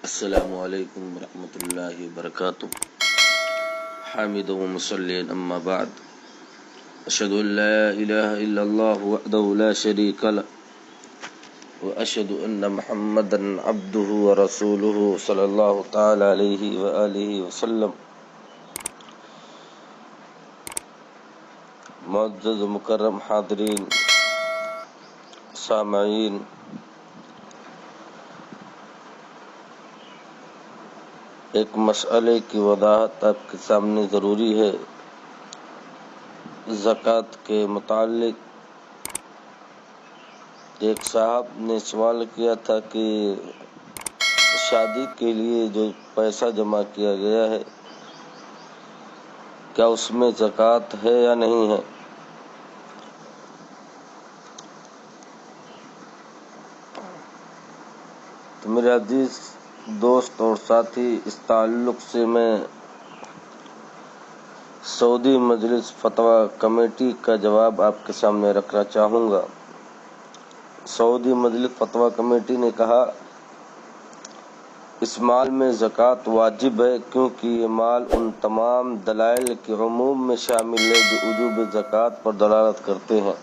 السلام علیکم ورحمۃ اللہ وبرکاتہ۔ حامد و مصلین اما بعد، اشہد ان لا الہ الا اللہ وحدہ لا شریک لہ واشہد ان محمدا عبدہ ورسولہ صلی اللہ تعالی علیہ وآلہ وسلم۔ معزز و مکرم حاضرین، سامعین، ایک مسئلے کی وضاحت آپ کے سامنے ضروری ہے۔ زکوٰۃ کے متعلق ایک صاحب نے سوال کیا تھا کہ شادی کے لیے جو پیسہ جمع کیا گیا ہے کیا اس میں زکوٰۃ ہے یا نہیں ہے؟ تو میرے عزیز دوست اور ساتھی، اس تعلق سے میں سعودی مجلس فتویٰ کمیٹی کا جواب آپ کے سامنے رکھنا چاہوں گا۔ سعودی مجلس فتویٰ کمیٹی نے کہا اس مال میں زکوٰۃ واجب ہے کیونکہ یہ مال ان تمام دلائل کے عموم میں شامل ہے جو وجوب زکوٰۃ پر دلالت کرتے ہیں،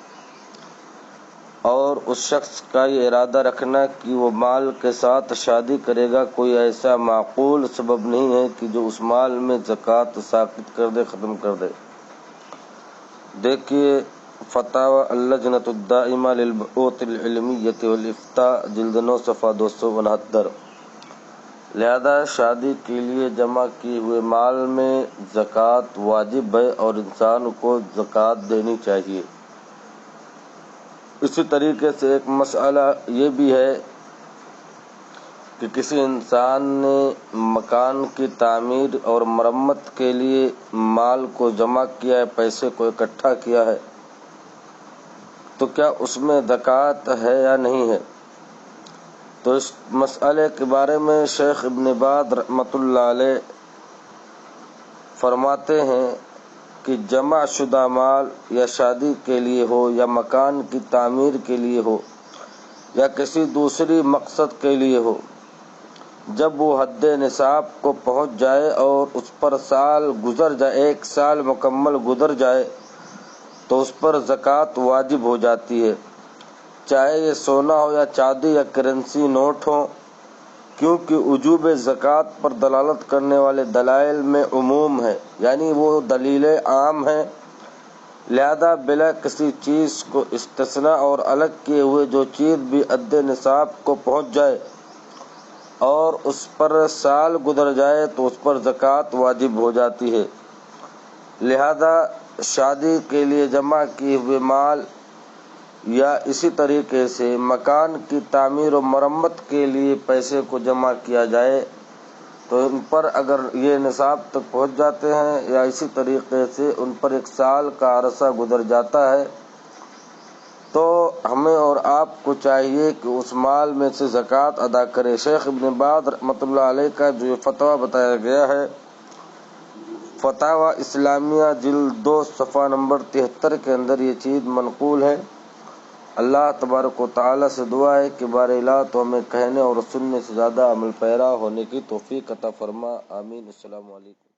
اور اس شخص کا یہ ارادہ رکھنا کہ وہ مال کے ساتھ شادی کرے گا کوئی ایسا معقول سبب نہیں ہے کہ جو اس مال میں زکوٰۃ ساقط کر دے، ختم کر دے۔ دیکھیے فتاوی اللجنۃ الدائمہ للبحوث العلمیہ والافتاء جلد 9 صفحہ 269۔ لہذا شادی کے لیے جمع کیے ہوئے مال میں زکوٰۃ واجب ہے اور انسان کو زکوٰۃ دینی چاہیے۔ اسی طریقے سے ایک مسئلہ یہ بھی ہے کہ کسی انسان نے مکان کی تعمیر اور مرمت کے لیے مال کو جمع کیا ہے، پیسے کو اکٹھا کیا ہے، تو کیا اس میں زکوٰۃ ہے یا نہیں ہے؟ تو اس مسئلے کے بارے میں شیخ ابن باز رحمۃ اللہ علیہ فرماتے ہیں کہ جمع شدہ مال یا شادی کے لیے ہو یا مکان کی تعمیر کے لیے ہو یا کسی دوسری مقصد کے لیے ہو، جب وہ حد نصاب کو پہنچ جائے اور اس پر سال گزر جائے، 1 سال مکمل گزر جائے، تو اس پر زکوٰۃ واجب ہو جاتی ہے، چاہے یہ سونا ہو یا چاندی یا کرنسی نوٹ ہو، کیونکہ وجوب زکوٰۃ پر دلالت کرنے والے دلائل میں عموم ہے، یعنی وہ دلیلیں عام ہیں، لہذا بلا کسی چیز کو استثناء اور الگ کیے ہوئے جو چیز بھی حد نصاب کو پہنچ جائے اور اس پر سال گزر جائے تو اس پر زکوٰۃ واجب ہو جاتی ہے۔ لہذا شادی کے لیے جمع کیے ہوئے مال یا اسی طریقے سے مکان کی تعمیر و مرمت کے لیے پیسے کو جمع کیا جائے تو ان پر اگر یہ نصاب تک پہنچ جاتے ہیں یا اسی طریقے سے ان پر 1 سال کا عرصہ گزر جاتا ہے تو ہمیں اور آپ کو چاہیے کہ اس مال میں سے زکوٰۃ ادا کرے۔ شیخ ابن باز رحمۃ اللہ علیہ کا جو فتویٰ بتایا گیا ہے، فتاوی اسلامیہ جلد 2 صفحہ نمبر 73 کے اندر یہ چیز منقول ہے۔ اللہ تبارک و تعالیٰ سے دعا ہے کہ بار الہ تو ہمیں کہنے اور سننے سے زیادہ عمل پیرا ہونے کی توفیق عطا فرما، آمین۔ السلام علیکم۔